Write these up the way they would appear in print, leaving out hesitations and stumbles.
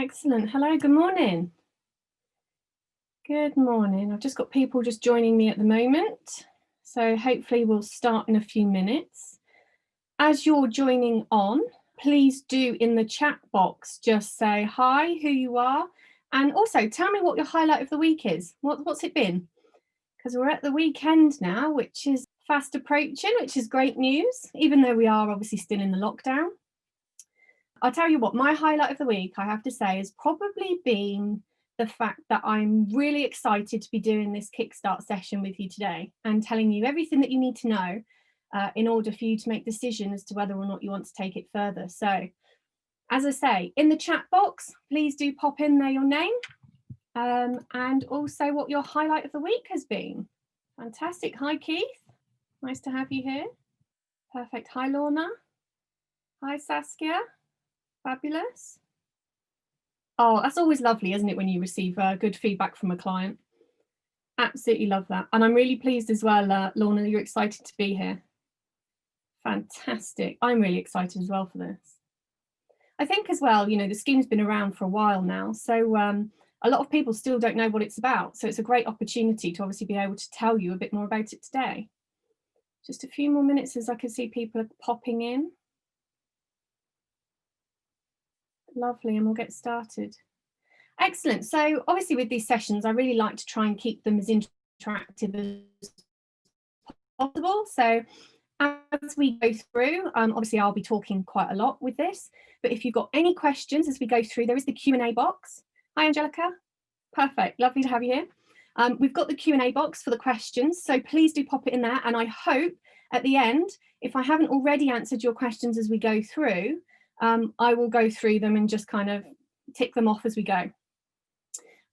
Excellent. Hello, good morning. Good morning. I've just got people just joining me at the moment, so hopefully we'll start in a few minutes. As you're joining on, please do in the chat box just say hi, who you are, and also tell me what your highlight of the week is. What's it been? Because we're at the weekend now, which is fast approaching, which is great news, even though we are obviously still in the lockdown. I'll tell you what, my highlight of the week, I have to say, has probably been the fact that I'm really excited to be doing this Kickstart session with you today and telling you everything that you need to know in order for you to make a decision as to whether or not you want to take it further. So, as I say, in the chat box, please do pop in there your name and also what your highlight of the week has been. Fantastic. Hi, Keith. Nice to have you here. Perfect. Hi, Lorna. Hi, Saskia. Fabulous. Oh, that's always lovely, isn't it, when you receive good feedback from a client? Absolutely love that. And I'm really pleased as well, Lorna, you're excited to be here. Fantastic. I'm really excited as well for this. I think as well, you know, the scheme's been around for a while now, so a lot of people still don't know what it's about. So it's a great opportunity to obviously be able to tell you a bit more about it today. Just a few more minutes as I can see people are popping in. Lovely, and we'll get started. Excellent. So obviously with these sessions, I really like to try and keep them as interactive as possible. So as we go through, obviously I'll be talking quite a lot with this, but if you've got any questions as we go through, there is the Q&A box. Hi, Angelica. Perfect. Lovely to have you here. We've got the Q&A box for the questions, so please do pop it in there. And I hope at the end, if I haven't already answered your questions as we go through, I will go through them and just kind of tick them off as we go.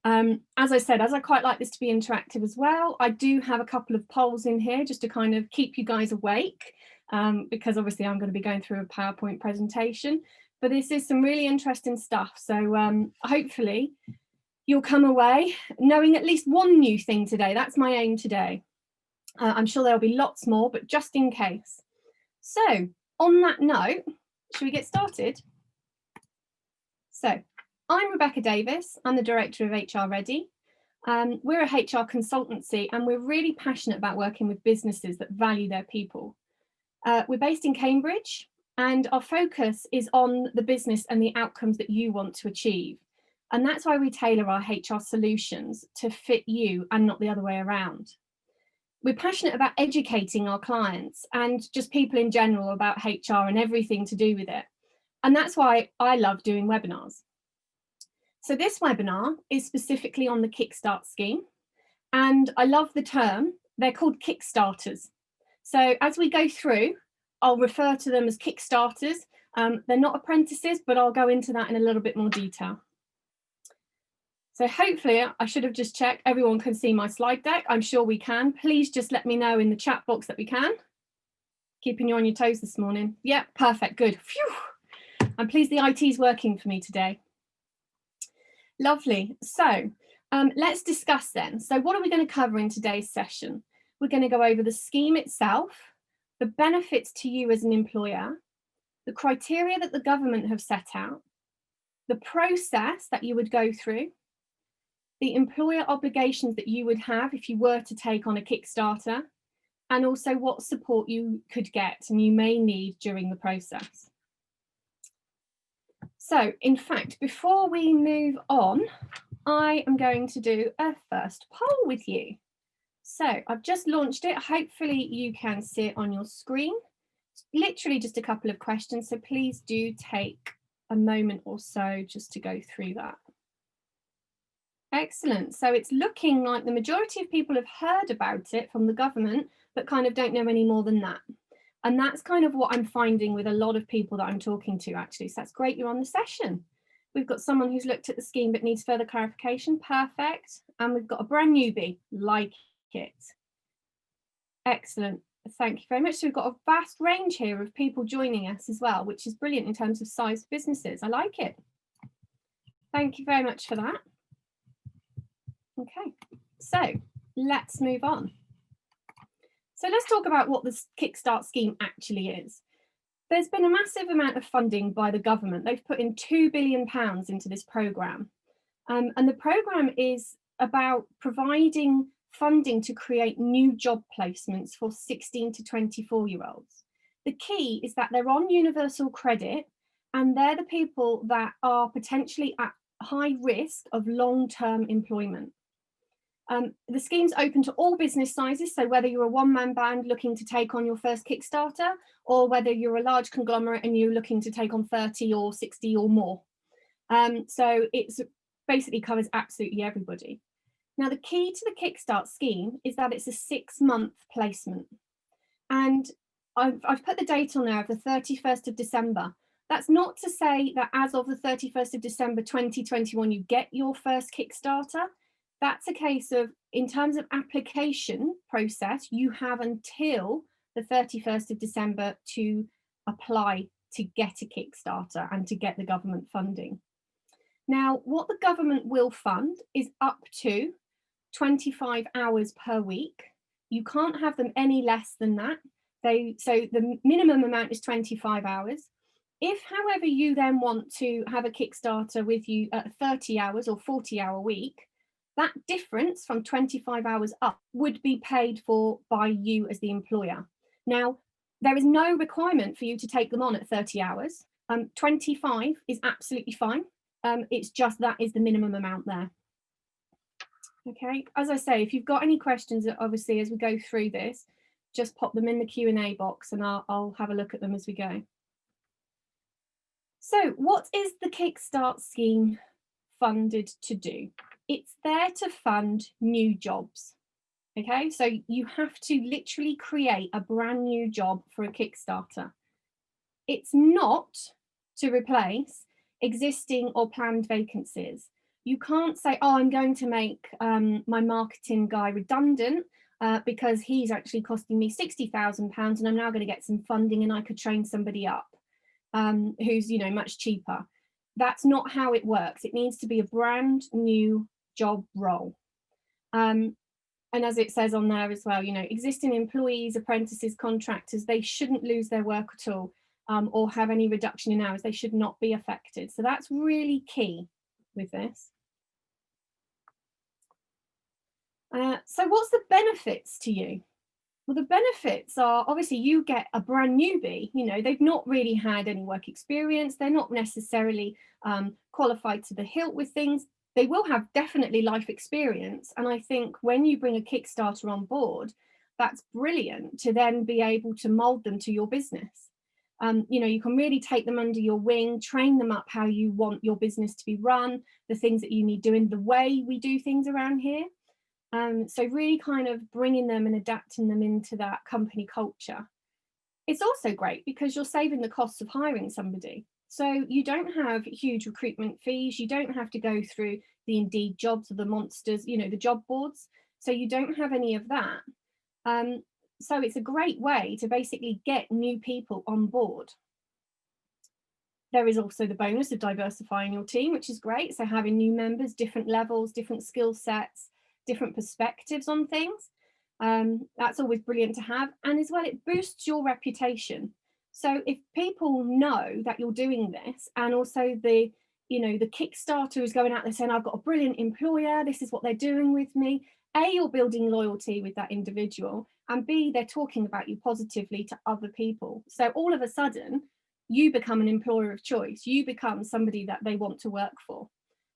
As I said, as I quite like this to be interactive as well, I do have a couple of polls in here just to kind of keep you guys awake, because obviously I'm going to be going through a PowerPoint presentation, but this is some really interesting stuff. So hopefully you'll come away knowing at least one new thing today. That's my aim today. I'm sure there'll be lots more, but just in case. So on that note, should we get started? So I'm Rebecca Davis. I'm the director of HR Ready. We're a HR consultancy and we're really passionate about working with businesses that value their people. We're based in Cambridge and our focus is on the business and the outcomes that you want to achieve. And that's why we tailor our HR solutions to fit you and not the other way around. We're passionate about educating our clients and just people in general about HR and everything to do with it. And that's why I love doing webinars. So this webinar is specifically on the Kickstart scheme. And I love the term, they're called Kickstarters. So as we go through, I'll refer to them as Kickstarters. They're not apprentices, but I'll go into that in a little bit more detail. So hopefully, I should have just checked, everyone can see my slide deck. I'm sure we can. Please just let me know in the chat box that we can. Keeping you on your toes this morning. Yeah, perfect, good. Phew. I'm pleased the IT is working for me today. Lovely. So let's discuss then. So what are we going to cover in today's session? We're going to go over the scheme itself, the benefits to you as an employer, the criteria that the government have set out, the process that you would go through, the employer obligations that you would have if you were to take on a Kickstarter, and also what support you could get and you may need during the process. So, in fact, before we move on, I am going to do a first poll with you. So, I've just launched it. Hopefully you can see it on your screen. It's literally just a couple of questions, so please do take a moment or so just to go through that. Excellent. So it's looking like the majority of people have heard about it from the government, but kind of don't know any more than that. And that's kind of what I'm finding with a lot of people that I'm talking to, actually. So that's great you're on the session. We've got someone who's looked at the scheme but needs further clarification. Perfect. And we've got a brand newbie. Like it. Excellent. Thank you very much. So we've got a vast range here of people joining us as well, which is brilliant in terms of size of businesses. I like it. Thank you very much for that. Okay, so let's move on. So let's talk about what the Kickstart scheme actually is. There's been a massive amount of funding by the government. They've put in £2 billion into this programme. And the programme is about providing funding to create new job placements for 16 to 24-year-olds. The key is that they're on universal credit, and they're the people that are potentially at high risk of long-term employment. The scheme's open to all business sizes, so whether you're a one-man band looking to take on your first Kickstarter, or whether you're a large conglomerate and you're looking to take on 30 or 60 or more. So it's basically covers absolutely everybody. Now, the key to the Kickstart scheme is that it's a 6-month placement. And I've put the date on there of the 31st of December. That's not to say that as of the 31st of December 2021, you get your first Kickstarter. That's a case of, in terms of application process, you have until the 31st of December to apply to get a Kickstarter and to get the government funding. Now, what the government will fund is up to 25 hours per week. You can't have them any less than that. So the minimum amount is 25 hours. If, however, you then want to have a Kickstarter with you at 30 hours or 40-hour week, that difference from 25 hours up would be paid for by you as the employer. Now, there is no requirement for you to take them on at 30 hours. 25 is absolutely fine. It's just that is the minimum amount there. Okay, as I say, if you've got any questions, obviously, as we go through this, just pop them in the Q&A box and I'll have a look at them as we go. So what is the Kickstart scheme funded to do? It's there to fund new jobs. Okay, so you have to literally create a brand new job for a Kickstarter. It's not to replace existing or planned vacancies. You can't say, oh, I'm going to make my marketing guy redundant because he's actually costing me £60,000 and I'm now going to get some funding and I could train somebody up who's, you know, much cheaper. That's not how it works. It needs to be a brand new job role. And as it says on there as well, you know, existing employees, apprentices, contractors, they shouldn't lose their work at all or have any reduction in hours. They should not be affected. So that's really key with this. So what's the benefits to you? Well, the benefits are obviously you get a brand newbie, you know, they've not really had any work experience. They're not necessarily qualified to the hilt with things. They will have definitely life experience. And I think when you bring a Kickstarter on board, that's brilliant to then be able to mold them to your business. You know, you can really take them under your wing, train them up how you want your business to be run, the things that you need doing, the way we do things around here. So really kind of bringing them and adapting them into that company culture. It's also great because you're saving the costs of hiring somebody. So you don't have huge recruitment fees. You don't have to go through the Indeed jobs or the monsters, you know, the job boards. So you don't have any of that. So it's a great way to basically get new people on board. There is also the bonus of diversifying your team, which is great. So having new members, different levels, different skill sets, different perspectives on things. That's always brilliant to have. And as well, it boosts your reputation. So if people know that you're doing this, and also the Kickstarter is going out there saying, I've got a brilliant employer, this is what they're doing with me. A, you're building loyalty with that individual, and B, they're talking about you positively to other people. So all of a sudden, you become an employer of choice. You become somebody that they want to work for.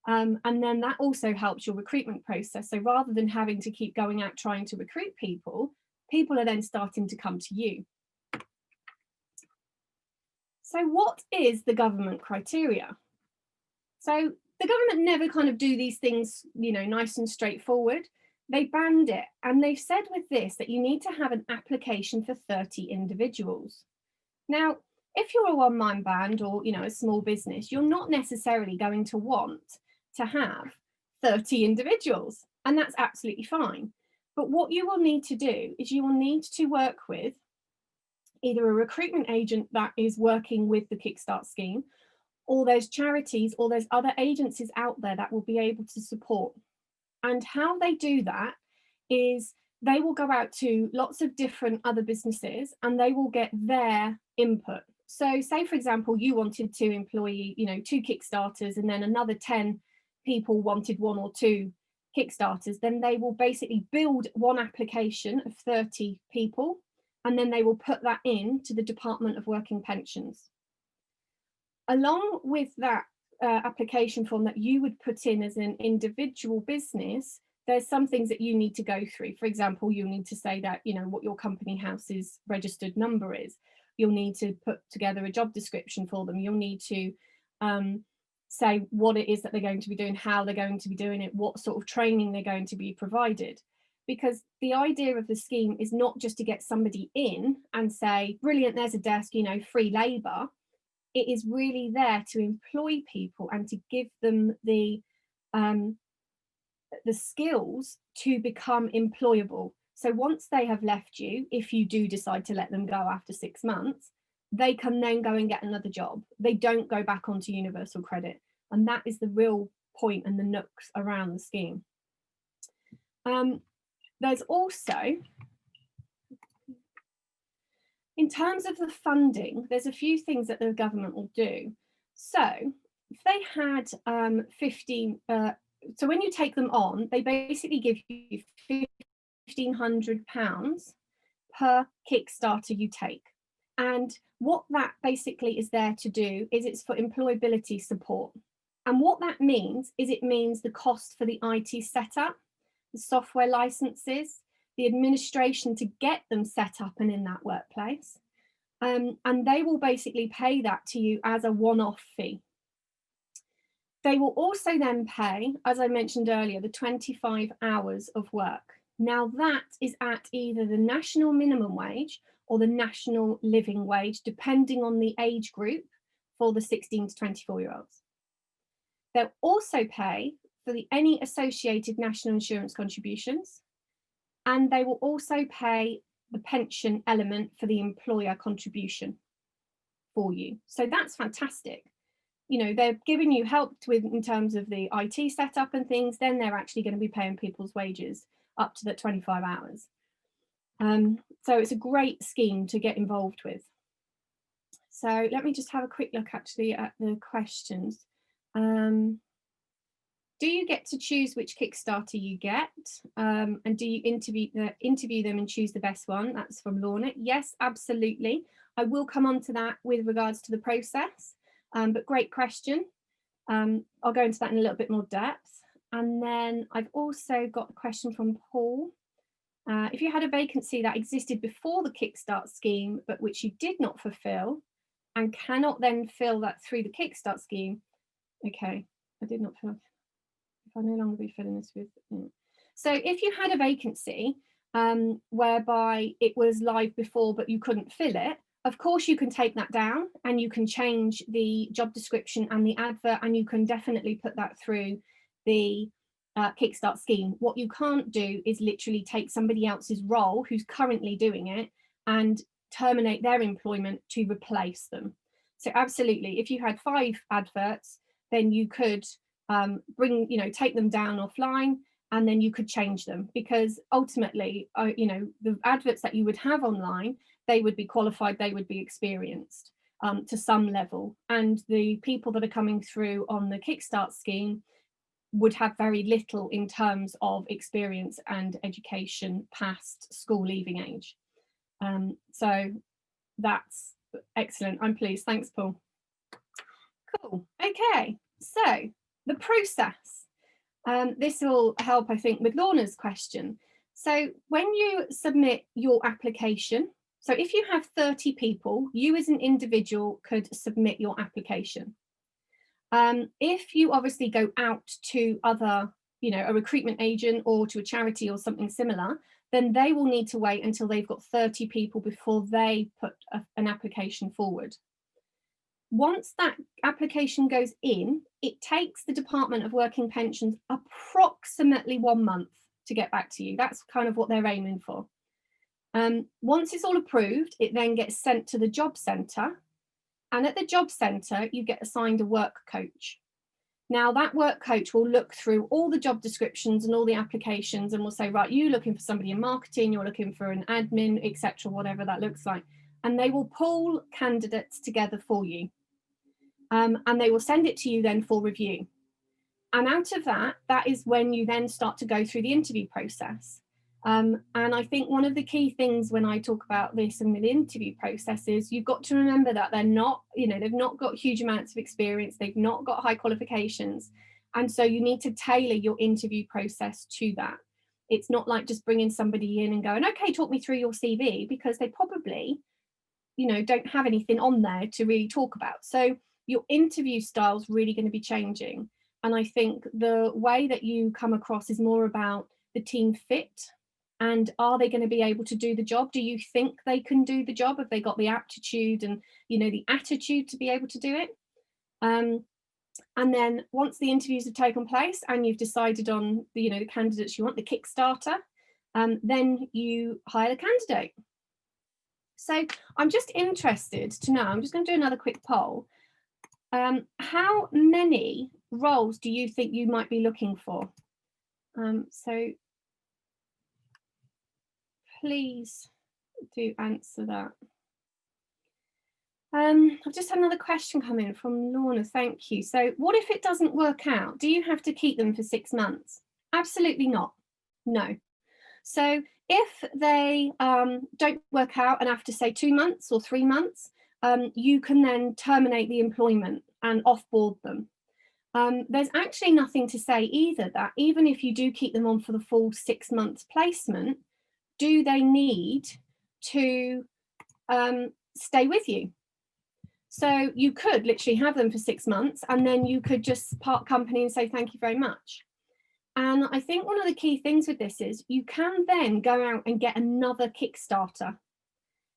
And then that also helps your recruitment process. So rather than having to keep going out trying to recruit people, people are then starting to come to you. So what is the government criteria? So the government never kind of do these things, you know, nice and straightforward. They banned it, and they've said with this that you need to have an application for 30 individuals. Now, if you're a one-man band or, you know, a small business, you're not necessarily going to want to have 30 individuals, and that's absolutely fine. But what you will need to do is you will need to work with either a recruitment agent that is working with the Kickstart scheme, or those charities or those other agencies out there that will be able to support. And how they do that is they will go out to lots of different other businesses and they will get their input. So say, for example, you wanted to employ, 2 Kickstarters, and then another 10 people wanted 1 or 2 Kickstarters, then they will basically build one application of 30 people, and then they will put that in to the Department of Work and Pensions. Along with that application form that you would put in as an individual business, there's some things that you need to go through. For example, you'll need to say that, what your company house's registered number is. You'll need to put together a job description for them. You'll need to say what it is that they're going to be doing, how they're going to be doing it, what sort of training they're going to be provided. Because the idea of the scheme is not just to get somebody in and say, brilliant, there's a desk, free labour. It is really there to employ people and to give them the skills to become employable. So once they have left you, if you do decide to let them go after 6 months, they can then go and get another job. They don't go back onto universal credit. And that is the real point and the nooks around the scheme. There's also, in terms of the funding, there's a few things that the government will do. So if they had 15, so when you take them on, they basically give you £1,500 per Kickstarter you take. And what that basically is there to do is it's for employability support. And what that means is it means the cost for the IT setup, the software licenses, the administration to get them set up and in that workplace. And they will basically pay that to you as a one-off fee. They will also then pay, as I mentioned earlier, the 25 hours of work. Now that is at either the national minimum wage or the national living wage, depending on the age group for the 16 to 24-year-olds. They'll also pay for any associated national insurance contributions, and they will also pay the pension element for the employer contribution for you. So that's fantastic. They're giving you help with in terms of the IT setup and things, then they're actually going to be paying people's wages up to the 25 hours. So it's a great scheme to get involved with. So let me just have a quick look actually at the questions. Do you get to choose which Kickstarter you get? And do you interview them and choose the best one? That's from Lorna. Yes, absolutely. I will come on to that with regards to the process, but great question. I'll go into that in a little bit more depth. And then I've also got a question from Paul. If you had a vacancy that existed before the Kickstart scheme, but which you did not fulfill and cannot then fill that through the Kickstart scheme. Okay, I did not fill. If I no longer be filling this with. So if you had a vacancy whereby it was live before, but you couldn't fill it, of course you can take that down and you can change the job description and the advert, and you can definitely put that through the Kickstart scheme. What you can't do is literally take somebody else's role who's currently doing it and terminate their employment to replace them. So absolutely, if you had 5 adverts, then you could take them down offline, and then you could change them, because ultimately, the adverts that you would have online, they would be qualified, they would be experienced to some level, and the people that are coming through on the Kickstart scheme would have very little in terms of experience and education past school leaving age. So that's excellent. I'm pleased. Thanks, Paul. Cool. Okay, so the process. This will help, I think, with Lorna's question. So when you submit your application, so if you have 30 people, you as an individual could submit your application. If you obviously go out to other, a recruitment agent or to a charity or something similar, then they will need to wait until they've got 30 people before they put an application forward. Once that application goes in, it takes the Department of Work and Pensions approximately 1 month to get back to you. That's kind of what they're aiming for. Once it's all approved, it then gets sent to the job centre. And at the job centre, you get assigned a work coach. Now, that work coach will look through all the job descriptions and all the applications and will say, right, you're looking for somebody in marketing, you're looking for an admin, etc., whatever that looks like. and they will pull candidates together for you. And they will send it to you then for review. And out of that, that is when you then start to go through the interview process. And I think one of the key things when I talk about this and the interview process is you've got to remember that they're not, they've not got huge amounts of experience, they've not got high qualifications. And so you need to tailor your interview process to that. It's not like just bringing somebody in and going, okay, talk me through your CV, because they probably, don't have anything on there to really talk about. So your interview style is really going to be changing. And I think the way that you come across is more about the team fit. And are they going to be able to do the job? Do you think they can do the job? Have they got the aptitude and, the attitude to be able to do it? And then once the interviews have taken place and you've decided on the candidates you want, the Kickstarter, then you hire the candidate. So I'm just interested to know, I'm just going to do another quick poll. How many roles do you think you might be looking for? So please do answer that. I've just had another question come in from Lorna, thank you. So what if it doesn't work out? Do you have to keep them for 6 months? Absolutely not, no. So if they don't work out and after say 2 months or 3 months, you can then terminate the employment and offboard them. There's actually nothing to say either that even if you do keep them on for the full 6 months placement, do they need to stay with you? So you could literally have them for 6 months and then you could just part company and say thank you very much. And I think one of the key things with this is you can then go out and get another Kickstarter.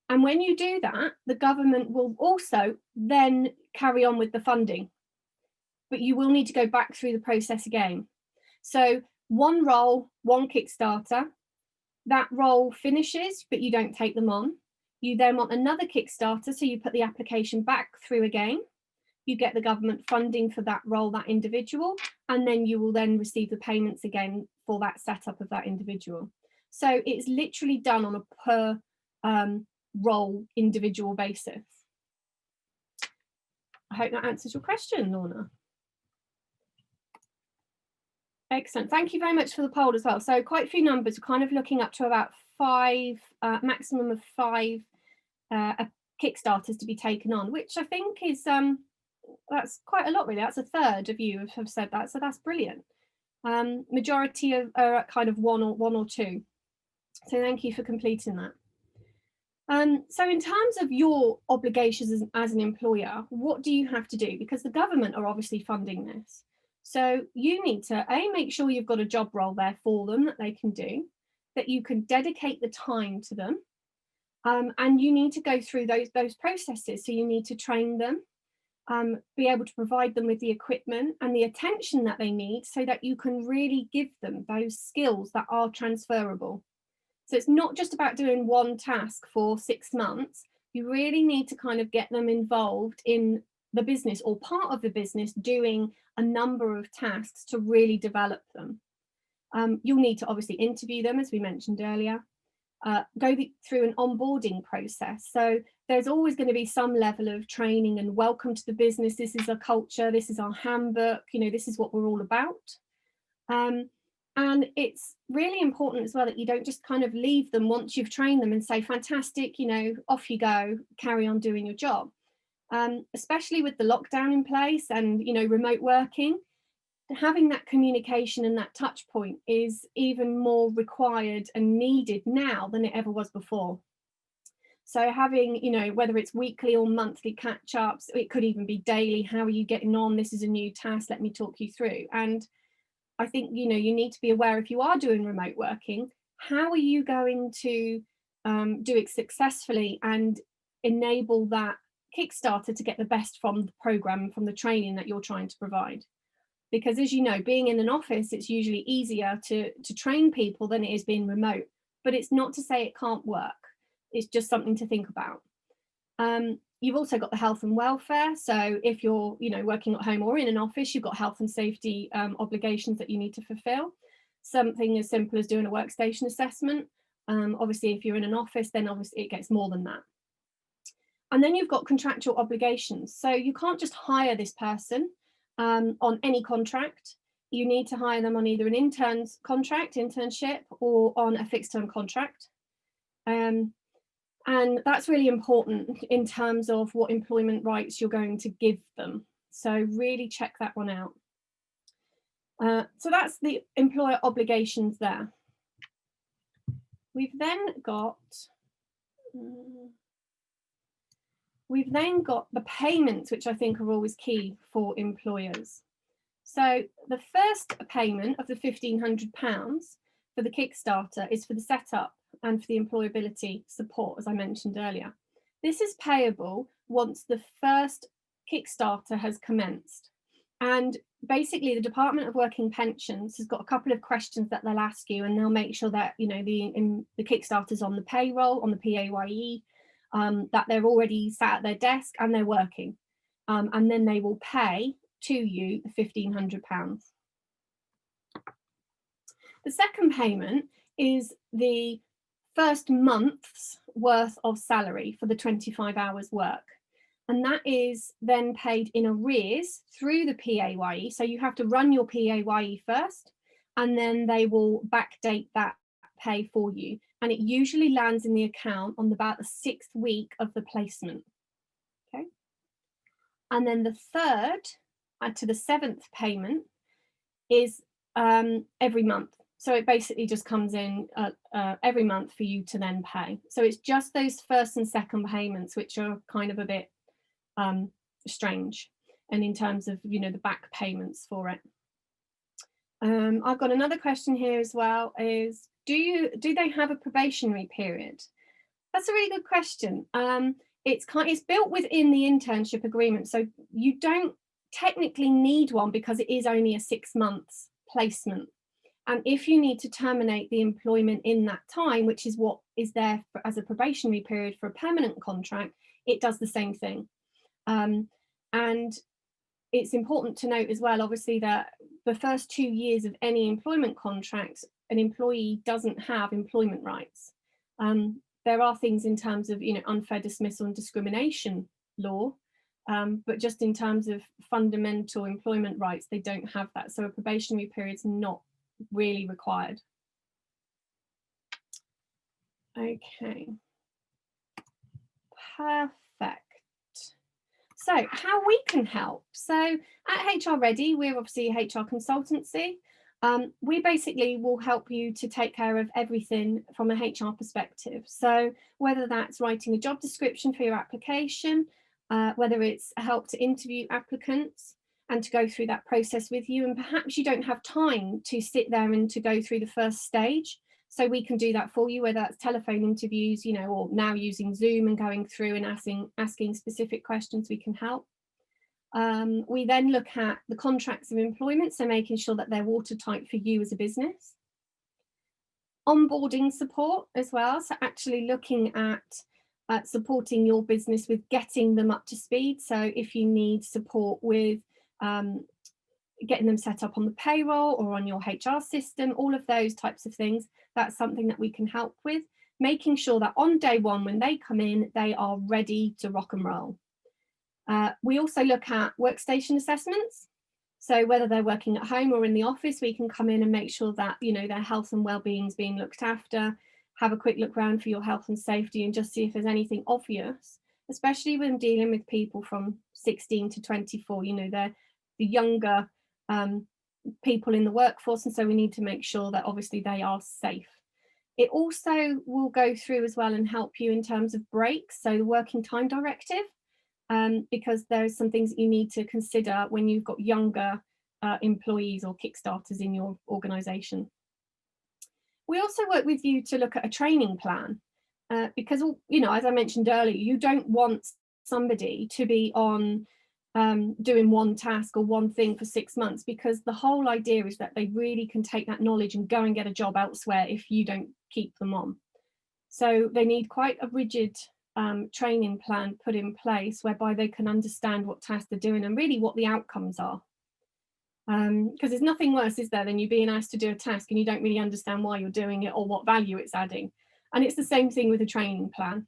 And when you do that, the government will also then carry on with the funding. But you will need to go back through the process again. So one role, one Kickstarter, that role finishes, but you don't take them on. You then want another Kickstarter, so you put the application back through again. You get the government funding for that role, that individual, and then you will then receive the payments again for that setup of that individual. So it's literally done on a per role individual basis. I hope that answers your question, Lorna. Excellent. Thank you very much for the poll as well. So quite a few numbers. We're kind of looking up to about 5, maximum of 5 Kickstarters to be taken on, which I think is that's quite a lot really. That's a third of you have said that, so that's brilliant. Majority are at kind of one or two. So thank you for completing that. So in terms of your obligations as an employer, what do you have to do? Because the government are obviously funding this. So you need to make sure you've got a job role there for them that they can do, that you can dedicate the time to them, and you need to go through those processes. So you need to train them, be able to provide them with the equipment and the attention that they need so that you can really give them those skills that are transferable. So it's not just about doing one task for 6 months. You really need to kind of get them involved in the business or part of the business doing a number of tasks to really develop them. You'll need to obviously interview them, as we mentioned earlier, go through an onboarding process. So there's always going to be some level of training and welcome to the business. This is our culture, this is our handbook, this is what we're all about. And it's really important as well that you don't just kind of leave them once you've trained them and say, fantastic, off you go, carry on doing your job. Especially with the lockdown in place and, remote working, having that communication and that touch point is even more required and needed now than it ever was before. So having, whether it's weekly or monthly catch-ups, it could even be daily. How are you getting on? This is a new task. Let me talk you through. And I think, you need to be aware if you are doing remote working, how are you going to do it successfully and enable that Kickstarter to get the best from the program, from the training that you're trying to provide? Because as you know, being in an office, it's usually easier to train people than it is being remote, but it's not to say it can't work. It's just something to think about. You've also got the health and welfare. So if you're, working at home or in an office, you've got health and safety obligations that you need to fulfill. Something as simple as doing a workstation assessment. Obviously, if you're in an office, then obviously it gets more than that. And then you've got contractual obligations. So you can't just hire this person on any contract. You need to hire them on either an internship, or on a fixed term contract. And that's really important in terms of what employment rights you're going to give them. So really check that one out. So that's the employer obligations there. We've then got the payments, which I think are always key for employers. So the first payment of the £1,500 for the Kickstarter is for the setup and for the employability support, as I mentioned earlier. This is payable once the first Kickstarter has commenced. And basically the Department of Work and Pensions has got a couple of questions that they'll ask you, and they'll make sure that, you know, the Kickstarter's on the payroll, on the PAYE, that they're already sat at their desk and they're working. And then they will pay to you the £1,500. The second payment is the first month's worth of salary for the 25 hours work. And that is then paid in arrears through the PAYE. So you have to run your PAYE first, and then they will backdate that pay for you. And it usually lands in the account on about the 6th week of the placement. Okay. And then the third to the 7th payment is every month. So it basically just comes in every month for you to then pay. So it's just those first and second payments which are kind of a bit strange, and in terms of, you know, the back payments for it. I've got another question here as well, is do they have a probationary period? That's a really good question. It's built within the internship agreement, so you don't technically need one because it is only a 6 months placement. And if you need to terminate the employment in that time, which is what is there as a probationary period for a permanent contract, it does the same thing. And it's important to note as well, obviously, that the first 2 years of any employment contract, an employee doesn't have employment rights. There are things in terms of, you know, unfair dismissal and discrimination law, but just in terms of fundamental employment rights, they don't have that. So a probationary period is not really required. Okay, perfect. So how we can help. So at HR Ready, we're obviously a HR consultancy. We basically will help you to take care of everything from a HR perspective. So whether that's writing a job description for your application, whether it's help to interview applicants and to go through that process with you, and perhaps you don't have time to sit there and to go through the first stage. So we can do that for you, whether that's telephone interviews, you know, or now using Zoom and going through and asking specific questions, we can help. We then look at the contracts of employment, so making sure that they're watertight for you as a business. Onboarding support as well, so actually looking at supporting your business with getting them up to speed. So if you need support with getting them set up on the payroll or on your HR system, all of those types of things, that's something that we can help with, making sure that on day one when they come in, they are ready to rock and roll. We also look at workstation assessments. So whether they're working at home or in the office, we can come in and make sure that, you know, their health and well-being is being looked after, have a quick look around for your health and safety, and just see if there's anything obvious, especially when dealing with people from 16 to 24, you know, they're the younger people in the workforce, and so we need to make sure that obviously they are safe. It also will go through as well and help you in terms of breaks, so the working time directive, because there's some things that you need to consider when you've got younger employees or Kickstarters in your organisation. We also work with you to look at a training plan, because, you know, as I mentioned earlier, you don't want somebody to be on doing one task or one thing for 6 months, because the whole idea is that they really can take that knowledge and go and get a job elsewhere if you don't keep them on. So they need quite a rigid training plan put in place whereby they can understand what tasks they're doing and really what the outcomes are. Because there's nothing worse, is there, than you being asked to do a task and you don't really understand why you're doing it or what value it's adding. And it's the same thing with a training plan.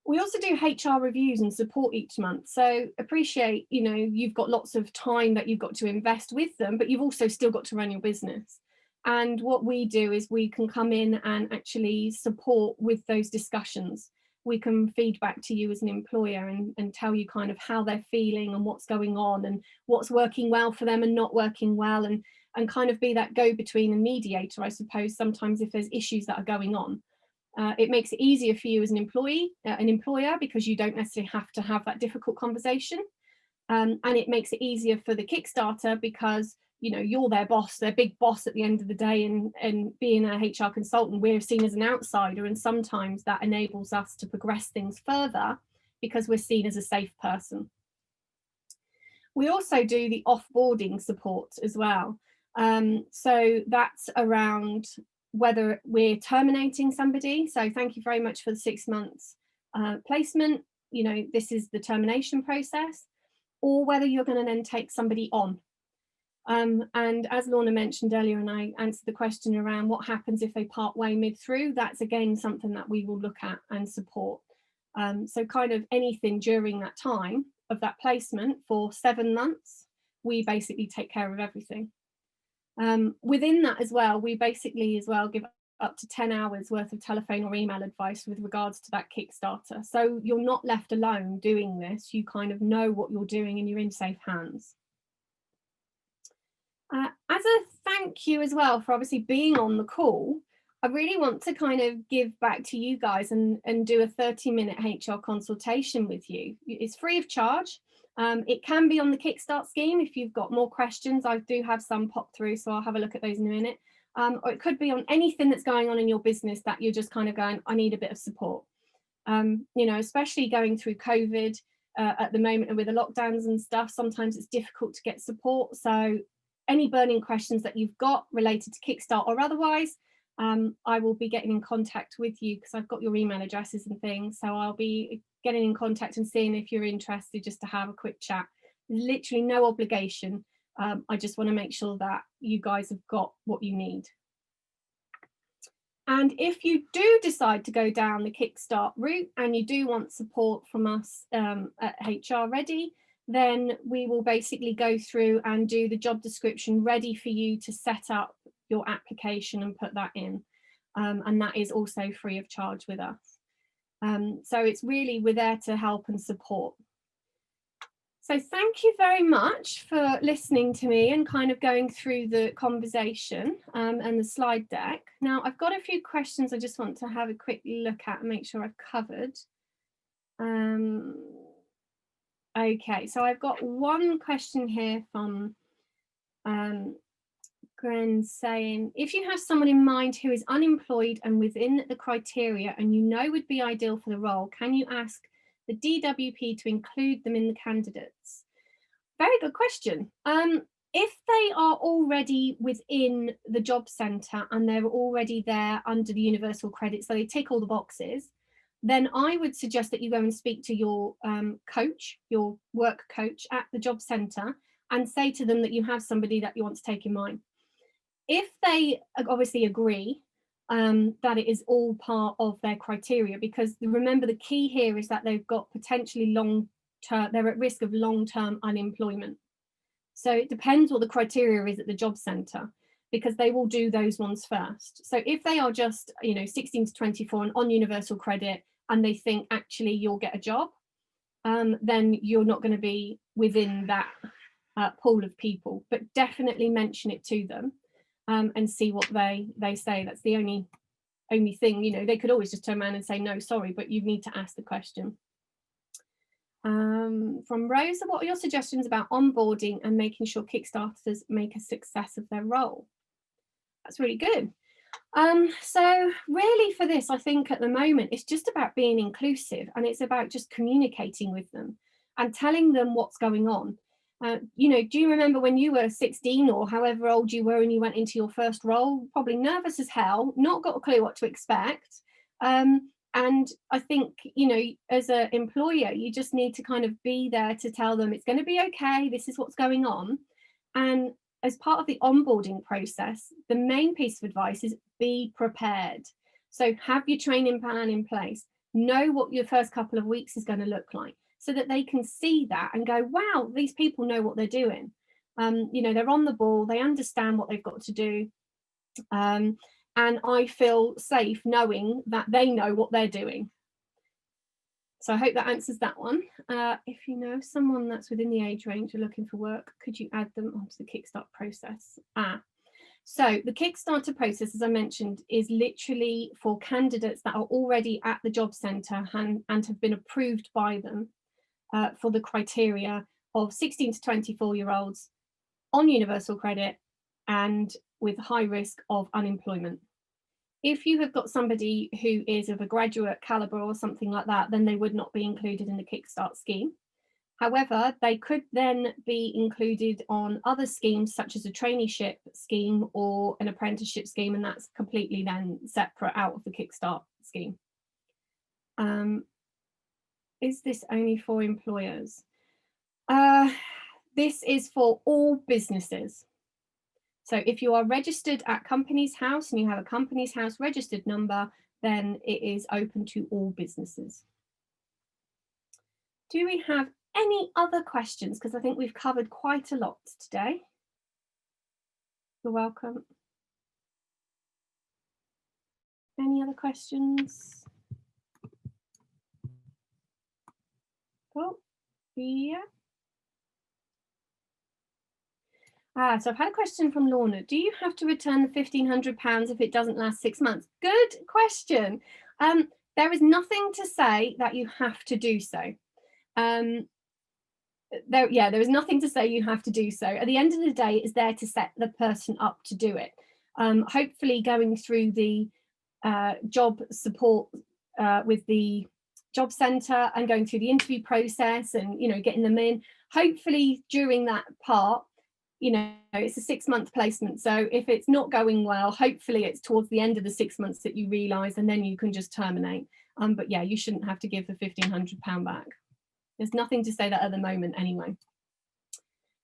We also do HR reviews and support each month. So appreciate, you've got lots of time that you've got to invest with them, but you've also still got to run your business. And what we do is we can come in and actually support with those discussions. We can feed back to you as an employer and tell you kind of how they're feeling and what's going on and what's working well for them and not working well, and kind of be that go-between and mediator, I suppose, sometimes if there's issues that are going on. It makes it easier for you as an employer, because you don't necessarily have to have that difficult conversation. And it makes it easier for the Kickstarter because, you're their boss, their big boss at the end of the day. And being a HR consultant, we're seen as an outsider. And sometimes that enables us to progress things further because we're seen as a safe person. We also do the offboarding support as well. So that's around whether we're terminating somebody. So thank you very much for the 6 months placement. This is the termination process, or whether you're going to then take somebody on. And as Lorna mentioned earlier, and I answered the question around what happens if they part way mid through, that's again something that we will look at and support. So kind of anything during that time of that placement for 7 months, we basically take care of everything. Within that as well, we basically as well give up to 10 hours worth of telephone or email advice with regards to that Kickstarter. So you're not left alone doing this. You kind of know what you're doing and you're in safe hands. As a thank you as well for obviously being on the call, I really want to kind of give back to you guys and do a 30-minute HR consultation with you. It's free of charge. It can be on the Kickstart scheme if you've got more questions. I do have some pop through, so I'll have a look at those in a minute. Or it could be on anything that's going on in your business that you're just kind of going, I need a bit of support. Especially going through COVID at the moment and with the lockdowns and stuff, sometimes it's difficult to get support. So any burning questions that you've got related to Kickstart or otherwise, I will be getting in contact with you because I've got your email addresses and things. So I'll be getting in contact and seeing if you're interested, just to have a quick chat. Literally no obligation. I just want to make sure that you guys have got what you need. And if you do decide to go down the Kickstart route and you do want support from us at HR Ready, then we will basically go through and do the job description ready for you to set up your application and put that in. And that is also free of charge with us. So it's really, we're there to help and support. So thank you very much for listening to me and kind of going through the conversation and the slide deck. Now I've got a few questions I just want to have a quick look at and make sure I've covered. Okay, so I've got one question here from Gren saying, if you have someone in mind who is unemployed and within the criteria and you know would be ideal for the role, can you ask the DWP to include them in the candidates? Very good question. If they are already within the job centre and they're already there under the universal credit, so they tick all the boxes, then I would suggest that you go and speak to your coach, your work coach at the job centre, and say to them that you have somebody that you want to take in mind. If they obviously agree that it is all part of their criteria, because remember the key here is that they've got potentially long-term, they're at risk of long-term unemployment. So it depends what the criteria is at the job centre, because they will do those ones first. So if they are just 16 to 24 and on universal credit and they think actually you'll get a job, then you're not going to be within that pool of people, but definitely mention it to them and see what they say. That's the only thing. They could always just turn around and say no, sorry, but you need to ask the question. From Rosa, what are your suggestions about onboarding and making sure Kickstarters make a success of their role? That's really good. So really for this, I think at the moment, it's just about being inclusive, and it's about just communicating with them and telling them what's going on. Do you remember when you were 16 or however old you were and you went into your first role, probably nervous as hell, not got a clue what to expect. And I think, as an employer, you just need to kind of be there to tell them it's going to be okay, this is what's going on. And as part of the onboarding process, the main piece of advice is be prepared. So have your training plan in place, know what your first couple of weeks is going to look like, so that they can see that and go, wow, these people know what they're doing. You know, they're on the ball, they understand what they've got to do. And I feel safe knowing that they know what they're doing. So I hope that answers that one. If you know someone that's within the age range of looking for work, could you add them onto the Kickstart process? So the Kickstarter process, as I mentioned, is literally for candidates that are already at the job centre and have been approved by them for the criteria of 16 to 24-year-olds on universal credit and with high risk of unemployment. If you have got somebody who is of a graduate calibre or something like that, then they would not be included in the Kickstart scheme. However, they could then be included on other schemes such as a traineeship scheme or an apprenticeship scheme, and that's completely then separate out of the Kickstart scheme. Is this only for employers? This is for all businesses. So if you are registered at Companies House and you have a Companies House registered number, then it is open to all businesses. Do we have any other questions? Because I think we've covered quite a lot today. You're welcome. Any other questions? Oh, yeah. So I've had a question from Lorna. Do you have to return the £1,500 if it doesn't last 6 months? Good question. There is nothing to say that you have to do so. There is nothing to say you have to do so. At the end of the day, it's there to set the person up to do it. Hopefully going through the job support with the job centre and going through the interview process and, you know, getting them in, hopefully during that part, you know, it's a 6-month placement. So if it's not going well, hopefully it's towards the end of the 6 months that you realise, and then you can just terminate. But yeah, you shouldn't have to give the £1,500 back. There's nothing to say that at the moment anyway.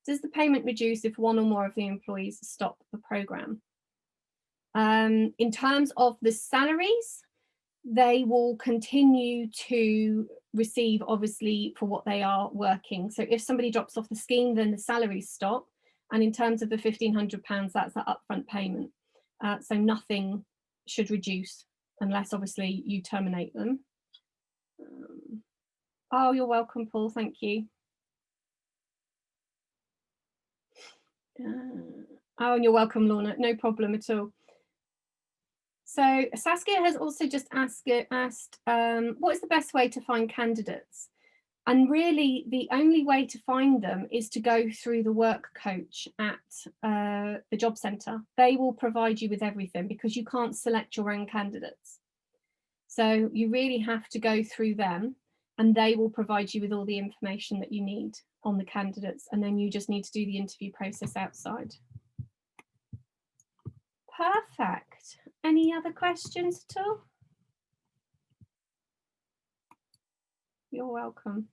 Does the payment reduce if one or more of the employees stop the programme? In terms of the salaries, they will continue to receive, obviously, for what they are working. So if somebody drops off the scheme, then the salaries stop. And in terms of the £1,500, that's an upfront payment. So nothing should reduce unless, obviously, you terminate them. Oh, you're welcome, Paul. Thank you. Oh, and you're welcome, Lorna. No problem at all. So Saskia has also just asked what is the best way to find candidates? And really, the only way to find them is to go through the work coach at the job centre. They will provide you with everything because you can't select your own candidates. So you really have to go through them, and they will provide you with all the information that you need on the candidates. And then you just need to do the interview process outside. Perfect. Any other questions at all? You're welcome.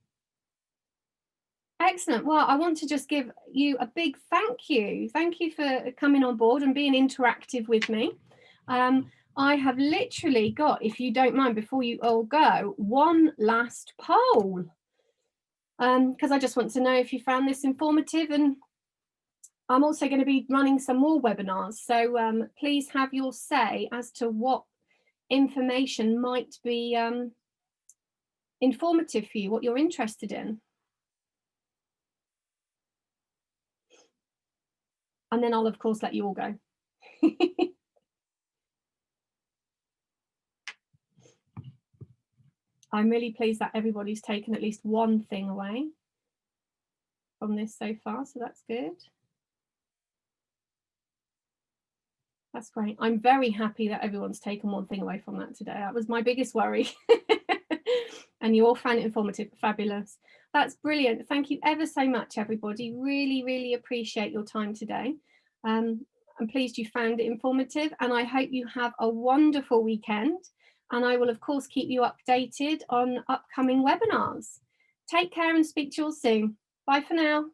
Excellent. Well, I want to just give you a big thank you. Thank you for coming on board and being interactive with me. I have literally got, if you don't mind, before you all go, one last poll. Because I just want to know if you found this informative, and I'm also going to be running some more webinars. So please have your say as to what information might be informative for you, what you're interested in. And then I'll, of course, let you all go. I'm really pleased that everybody's taken at least one thing away from this so far, so that's good. That's great. I'm very happy that everyone's taken one thing away from that today. That was my biggest worry. And you all found it informative. Fabulous. That's brilliant. Thank you ever so much, everybody. Really, really appreciate your time today. I'm pleased you found it informative, and I hope you have a wonderful weekend. And I will, of course, keep you updated on upcoming webinars. Take care and speak to you all soon. Bye for now.